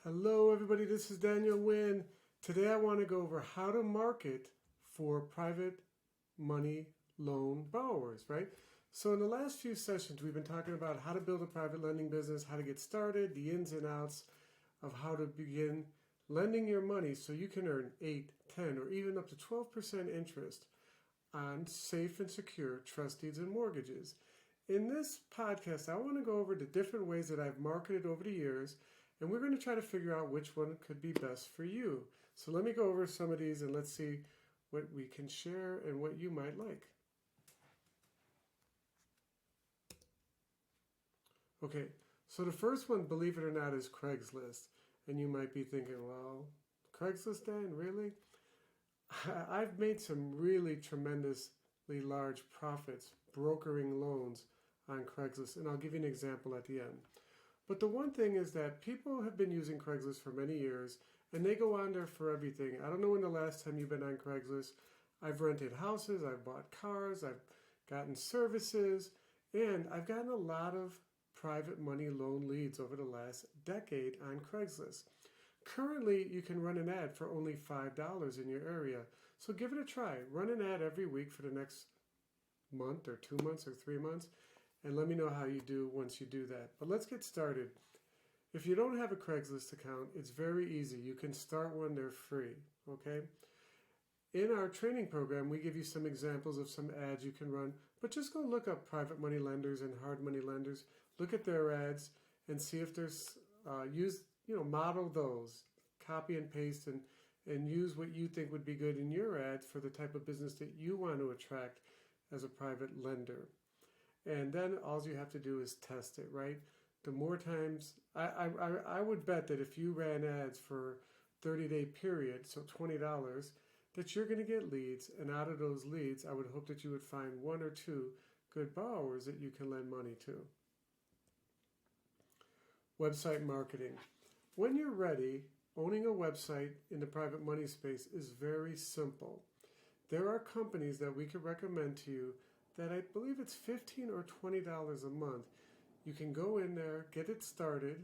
Hello, everybody. This is Daniel Wynn. Today, I want to go over how to market for private money loan borrowers, right? So, in the last few sessions, we've been talking about how to build a private lending business, how to get started, the ins and outs of how to begin lending your money so you can earn 8, 10, or even up to 12% interest on safe and secure trust deeds and mortgages. In this podcast, I want to go over the different ways that I've marketed over the years, and we're going to try to figure out which one could be best for you. So let me go over some of these and let's see what we can share and what you might like. Okay, so the first one, believe it or not, is Craigslist. And you might be thinking, well, Craigslist, Dan, really? I've made some really tremendously large profits brokering loans on Craigslist, and I'll give you an example at the end. But the one thing is that people have been using Craigslist for many years, and they go on there for everything. I don't know when the last time you've been on Craigslist. I've rented houses, I've bought cars, I've gotten services, and I've gotten a lot of private money loan leads over the last decade on Craigslist. Currently, you can run an ad for only $5 in your area. So give it a try. Run an ad every week for the next month or 2 months or 3 months, and let me know how you do once you do that. But let's get started. If you don't have a Craigslist account, it's very easy. You can start one, they're free, okay? In our training program, we give you some examples of some ads you can run, but just go look up private money lenders and hard money lenders. Look at their ads and see if there's model those, copy and paste, and use what you think would be good in your ads for the type of business that you want to attract as a private lender. And then all you have to do is test it, right? The more times, I would bet that if you ran ads for 30-day period, so $20, that you're going to get leads, and out of those leads, I would hope that you would find 1 or 2 good borrowers that you can lend money to. Website marketing. When you're ready, owning a website in the private money space is very simple. There are companies that we could recommend to you that I believe it's $15 or $20 a month. You can go in there, get it started.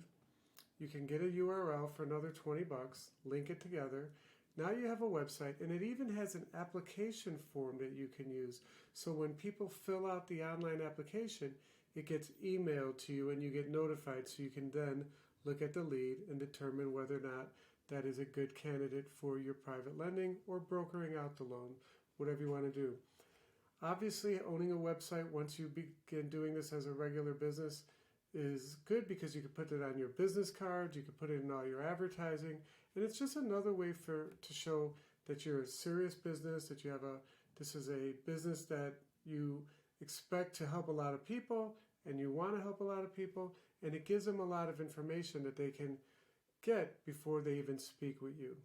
You can get a URL for another $20, link it together. Now you have a website, and it even has an application form that you can use. So when people fill out the online application, it gets emailed to you and you get notified, so you can then look at the lead and determine whether or not that is a good candidate for your private lending or brokering out the loan, whatever you want to do. Obviously, owning a website once you begin doing this as a regular business is good because you can put it on your business card, you can put it in all your advertising, and it's just another way to show that you're a serious business, that this is a business that you expect to help a lot of people, and you want to help a lot of people, and it gives them a lot of information that they can get before they even speak with you.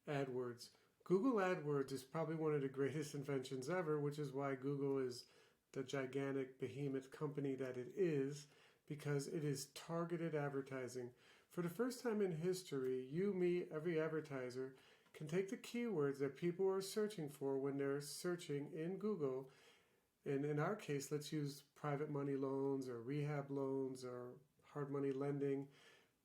AdWords. Google AdWords is probably one of the greatest inventions ever, which is why Google is the gigantic behemoth company that it is, because it is targeted advertising. For the first time in history, you, me, every advertiser can take the keywords that people are searching for when they're searching in Google, and in our case, let's use private money loans or rehab loans or hard money lending.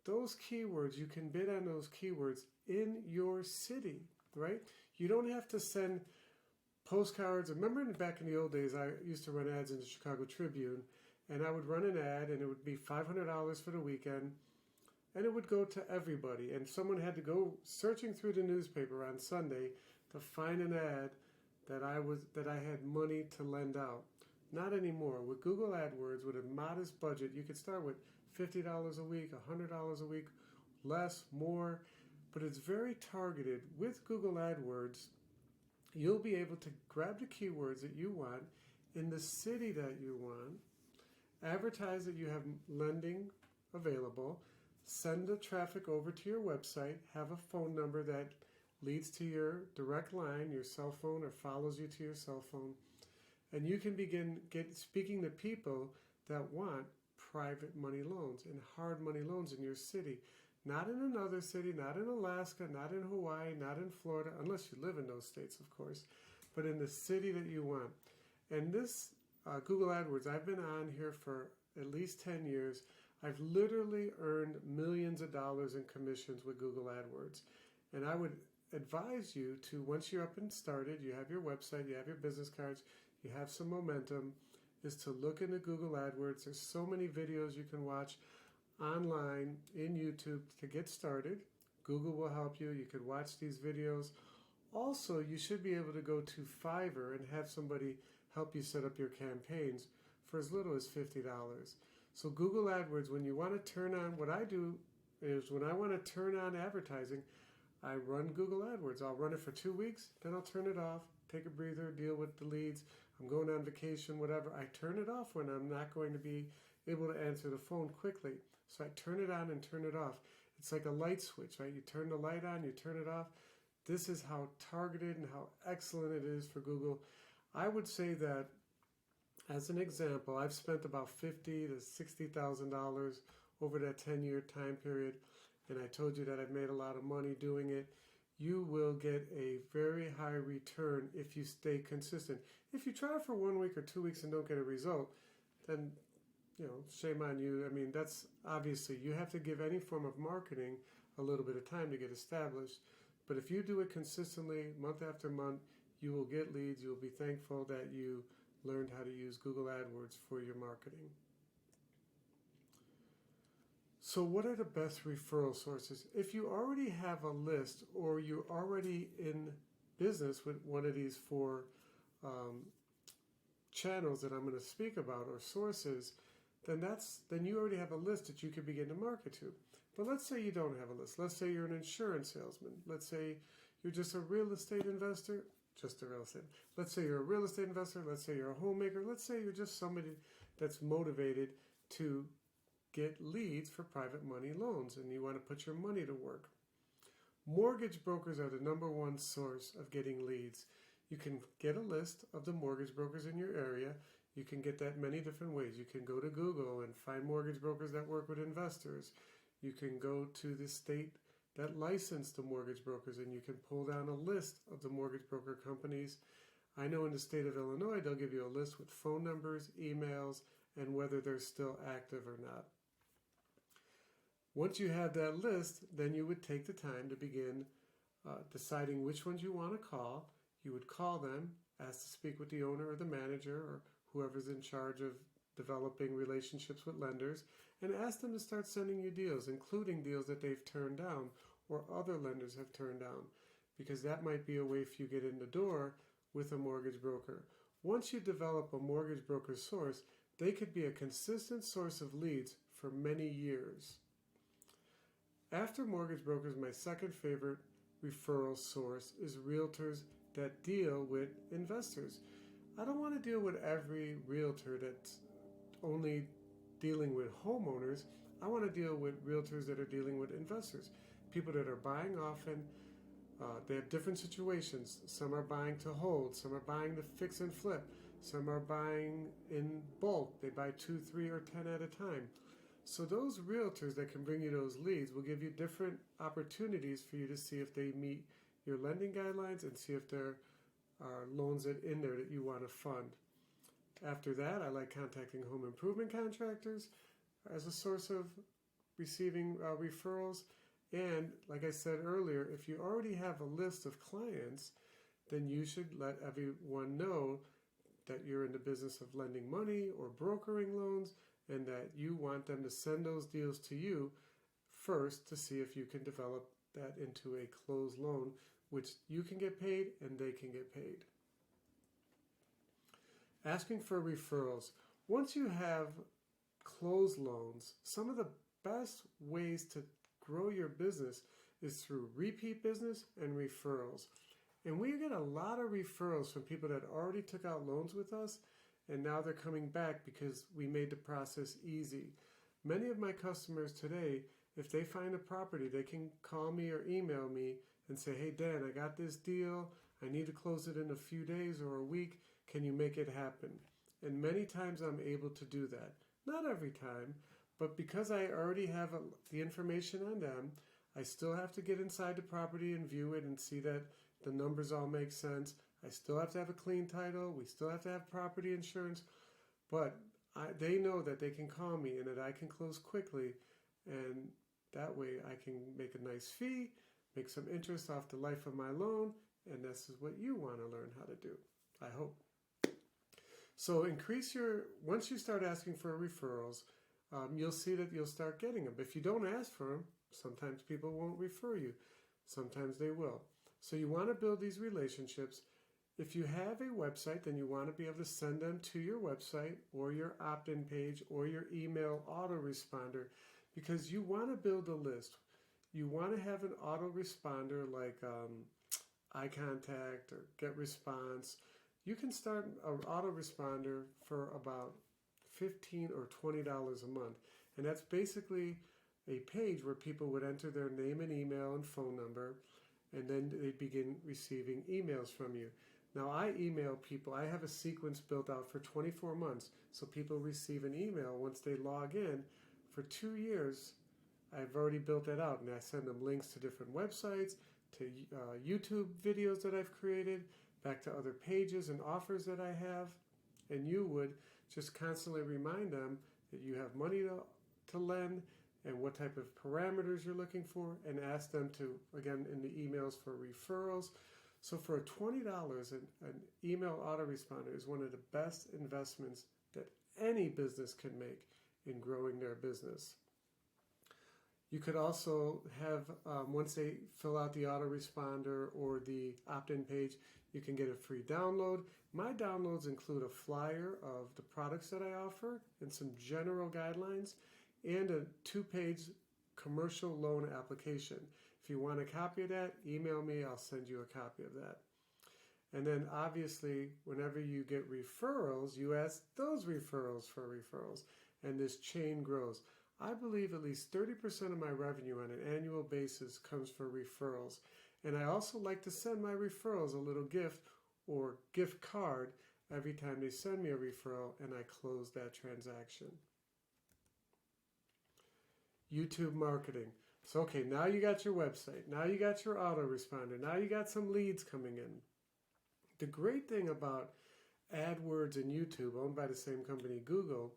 Those keywords, you can bid on those keywords in your city, right? You don't have to send postcards. Remember back in the old days, I used to run ads in the Chicago Tribune, and I would run an ad, and it would be $500 for the weekend, and it would go to everybody. And someone had to go searching through the newspaper on Sunday to find an ad that I had money to lend out. Not anymore. With Google AdWords, with a modest budget, you could start with $50 a week, $100 a week, less, more, but it's very targeted. With Google AdWords, you'll be able to grab the keywords that you want in the city that you want, advertise that you have lending available, send the traffic over to your website, have a phone number that leads to your direct line, your cell phone, or follows you to your cell phone, and you can begin speaking to people that want private money loans and hard money loans in your city. Not in another city, not in Alaska, not in Hawaii, not in Florida, unless you live in those states, of course, but in the city that you want. And this Google AdWords, I've been on here for at least 10 years. I've literally earned millions of dollars in commissions with Google AdWords. And I would advise you to, once you're up and started, you have your website, you have your business cards, you have some momentum, is to look into Google AdWords. There's so many videos you can watch online in YouTube to get started. Google will help you. You can watch these videos. Also, you should be able to go to Fiverr and have somebody help you set up your campaigns for as little as $50. So Google AdWords, when you want to turn on, what I do is when I want to turn on advertising, I run Google AdWords. I'll run it for 2 weeks, then I'll turn it off, take a breather, deal with the leads. I'm going on vacation, whatever. I turn it off when I'm not going to be able to answer the phone quickly. So I turn it on and turn it off. It's like a light switch, right? You turn the light on, you turn it off. This is how targeted and how excellent it is for Google. I would say that, as an example, I've spent about $50,000 to $60,000 over that 10-year time period, and I told you that I've made a lot of money doing it. You will get a very high return if you stay consistent. If you try for 1 week or 2 weeks and don't get a result, then shame on you. I mean, that's obviously, you have to give any form of marketing a little bit of time to get established. But if you do it consistently, month after month, you will get leads. You will be thankful that you learned how to use Google AdWords for your marketing. So what are the best referral sources? If you already have a list or you're already in business with one of these four channels that I'm going to speak about, or sources, then you already have a list that you can begin to market to. But let's say you don't have a list. Let's say you're an insurance salesman. Let's say you're just a real estate investor. Let's say you're a real estate investor. Let's say you're a homemaker. Let's say you're just somebody that's motivated to get leads for private money loans and you want to put your money to work. Mortgage brokers are the number one source of getting leads. You can get a list of the mortgage brokers in your area. You can get that many different ways. You can go to Google and find mortgage brokers that work with investors. You can go to the state that license the mortgage brokers and you can pull down a list of the mortgage broker companies. I know in the state of Illinois, they'll give you a list with phone numbers, emails, and whether they're still active or not. Once you have that list, then you would take the time to begin deciding which ones you want to call. You would call them, ask to speak with the owner or the manager or whoever's in charge of developing relationships with lenders, and ask them to start sending you deals, including deals that they've turned down or other lenders have turned down, because that might be a way for you to get in the door with a mortgage broker. Once you develop a mortgage broker source, they could be a consistent source of leads for many years. After mortgage brokers, my second favorite referral source is realtors that deal with investors. I don't want to deal with every realtor that's only dealing with homeowners. I want to deal with realtors that are dealing with investors, people that are buying often. They have different situations. Some are buying to hold, some are buying to fix and flip, some are buying in bulk. They buy 2, 3, or 10 at a time. So those realtors that can bring you those leads will give you different opportunities for you to see if they meet your lending guidelines and see if there are loans in there that you want to fund. After that, I like contacting home improvement contractors as a source of receiving referrals. And like I said earlier, if you already have a list of clients, then you should let everyone know that you're in the business of lending money or brokering loans, and that you want them to send those deals to you first to see if you can develop that into a closed loan, which you can get paid and they can get paid. Asking for referrals. Once you have closed loans, some of the best ways to grow your business is through repeat business and referrals. And we get a lot of referrals from people that already took out loans with us, and now they're coming back because we made the process easy. Many of my customers today, if they find a property, they can call me or email me and say, hey Dan, I got this deal. I need to close it in a few days or a week. Can you make it happen? And many times I'm able to do that. Not every time, but because I already have the information on them, I still have to get inside the property and view it and see that the numbers all make sense. I still have to have a clean title. We still have to have property insurance. But they know that they can call me and that I can close quickly, and that way I can make a nice fee, make some interest off the life of my loan, and this is what you want to learn how to do, I hope. So once you start asking for referrals, you'll see that you'll start getting them. If you don't ask for them, sometimes people won't refer you. Sometimes they will. So you want to build these relationships. If you have a website, then you want to be able to send them to your website or your opt-in page or your email autoresponder, because you want to build a list. You want to have an autoresponder like iContact or GetResponse. You can start an autoresponder for about $15 or $20 a month. And that's basically a page where people would enter their name and email and phone number, and then they begin receiving emails from you. Now, I email people. I have a sequence built out for 24 months, so people receive an email once they log in. For 2 years, I've already built that out, and I send them links to different websites, to YouTube videos that I've created, back to other pages and offers that I have, and you would just constantly remind them that you have money to lend and what type of parameters you're looking for, and ask them to, again, in the emails for referrals. So for $20, an email autoresponder is one of the best investments that any business can make in growing their business. You could also have, once they fill out the autoresponder or the opt-in page, you can get a free download. My downloads include a flyer of the products that I offer and some general guidelines, and a 2-page commercial loan application. If you want a copy of that, email me, I'll send you a copy of that. And then obviously, whenever you get referrals, you ask those referrals for referrals, and this chain grows. I believe at least 30% of my revenue on an annual basis comes from referrals. And I also like to send my referrals a little gift or gift card every time they send me a referral, and I close that transaction. YouTube marketing. So, okay, now you got your website. Now you got your autoresponder. Now you got some leads coming in. The great thing about AdWords and YouTube, owned by the same company, Google,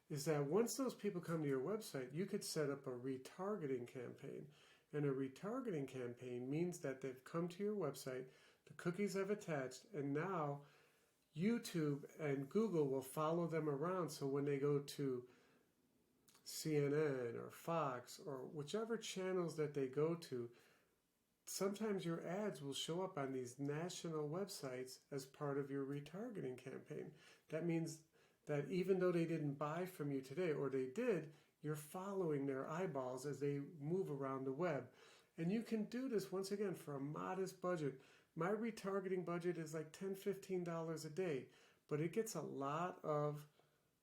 is that once those people come to your website, you could set up a retargeting campaign. And a retargeting campaign means that they've come to your website, the cookies have attached, and now YouTube and Google will follow them around. So when they go to CNN or Fox or whichever channels that they go to, sometimes your ads will show up on these national websites as part of your retargeting campaign. That means that even though they didn't buy from you today, or they did, you're following their eyeballs as they move around the web. And you can do this, once again, for a modest budget. My retargeting budget is like $10, $15 a day, but it gets a lot of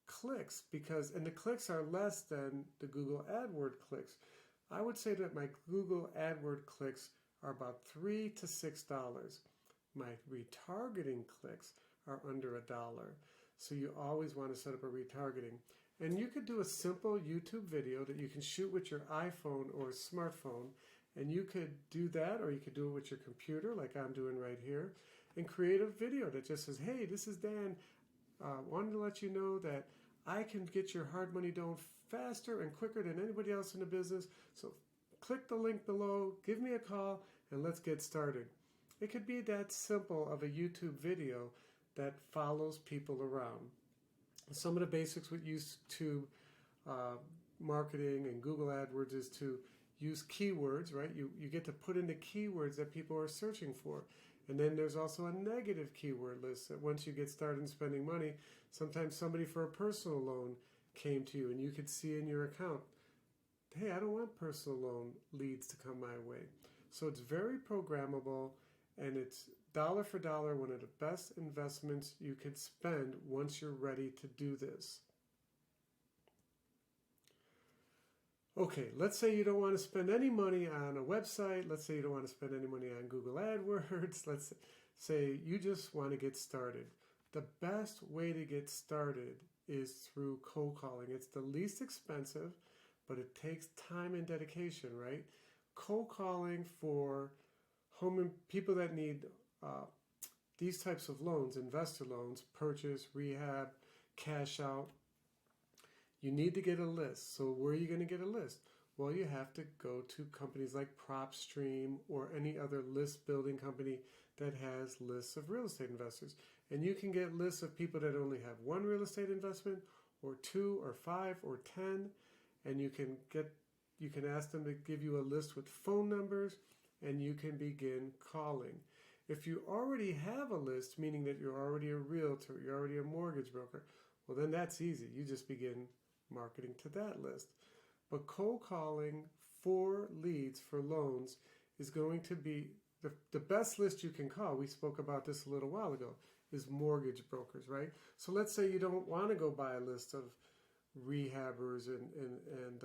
clicks and the clicks are less than the Google AdWords clicks. I would say that my Google AdWords clicks are about $3 to $6. My retargeting clicks are under $1. So you always want to set up a retargeting. And you could do a simple YouTube video that you can shoot with your iPhone or smartphone, and you could do that, or you could do it with your computer like I'm doing right here, and create a video that just says, hey, this is Dan. Wanted to let you know that I can get your hard money down faster and quicker than anybody else in the business. So click the link below, give me a call, and let's get started. It could be that simple of a YouTube video that follows people around. Some of the basics with YouTube marketing and Google AdWords is to use keywords, right? You get to put in the keywords that people are searching for. And then there's also a negative keyword list that once you get started spending money, sometimes somebody for a personal loan came to you and you could see in your account, hey, I don't want personal loan leads to come my way. So it's very programmable, and it's dollar for dollar one of the best investments you could spend once you're ready to do this. Okay, let's say you don't want to spend any money on a website. Let's say you don't want to spend any money on Google AdWords. Let's say you just want to get started. The best way to get started is through cold calling. It's the least expensive, but it takes time and dedication, right? Cold calling for people that need these types of loans, investor loans, purchase, rehab, cash out, You need to get a list. So where are you going to get a list? Well, you have to go to companies like PropStream or any other list building company that has lists of real estate investors. And you can get lists of people that only have one real estate investment or 2 or 5 or 10, and you can ask them to give you a list with phone numbers, and you can begin calling. If you already have a list, meaning that you're already a realtor, you're already a mortgage broker, well, then that's easy. You just begin marketing to that list. But cold calling for leads for loans is going to be the best list you can call. We spoke about this a little while ago, is mortgage brokers, right? So let's say you don't want to go buy a list of rehabbers and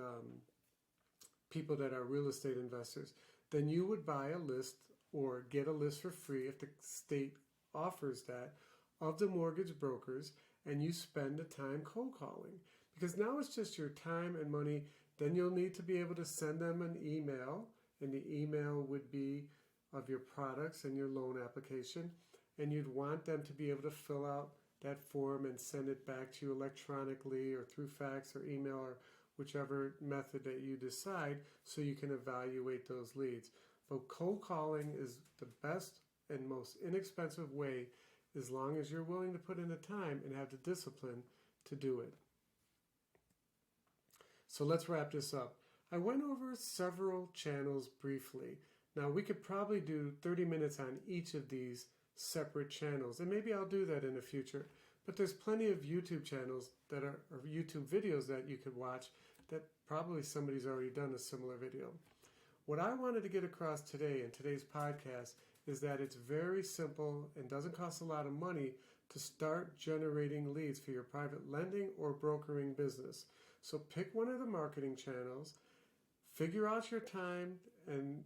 people that are real estate investors. Then you would buy a list or get a list for free if the state offers that of the mortgage brokers, and you spend the time cold calling. Because now it's just your time and money. Then you'll need to be able to send them an email, and the email would be of your products and your loan application, and you'd want them to be able to fill out that form and send it back to you electronically or through fax or email or whichever method that you decide, so you can evaluate those leads. But cold calling is the best and most inexpensive way, as long as you're willing to put in the time and have the discipline to do it. So let's wrap this up. I went over several channels briefly. Now we could probably do 30 minutes on each of these separate channels, and maybe I'll do that in the future. But there's plenty of YouTube channels that are, or YouTube videos that you could watch that probably somebody's already done a similar video. What I wanted to get across today in today's podcast is that it's very simple and doesn't cost a lot of money to start generating leads for your private lending or brokering business. So pick one of the marketing channels, figure out your time and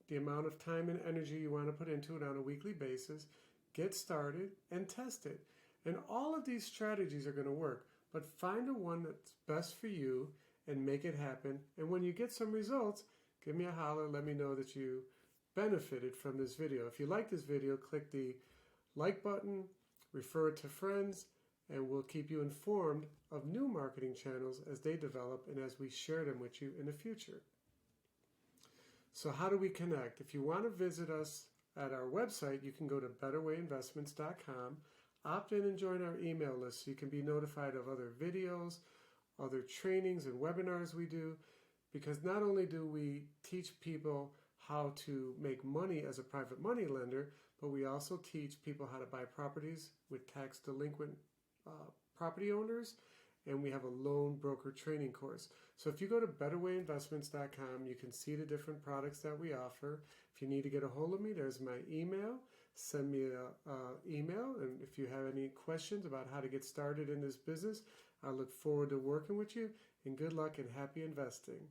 the amount of time and energy you want to put into it on a weekly basis, get started and test it. And all of these strategies are going to work, but find the one that's best for you and make it happen. And when you get some results, give me a holler, let me know that you benefited from this video. If you like this video, click the like button, refer it to friends, and we'll keep you informed of new marketing channels as they develop and as we share them with you in the future. So how do we connect? If you want to visit us at our website, you can go to betterwayinvestments.com, opt in and join our email list so you can be notified of other videos, other trainings and webinars we do, because not only do we teach people how to make money as a private money lender, but we also teach people how to buy properties with tax delinquent property owners, and we have a loan broker training course. So if you go to betterwayinvestments.com, you can see the different products that we offer. If you need to get a hold of me, there's my email. Send me an email, and if you have any questions about how to get started in this business, I look forward to working with you, and good luck and happy investing.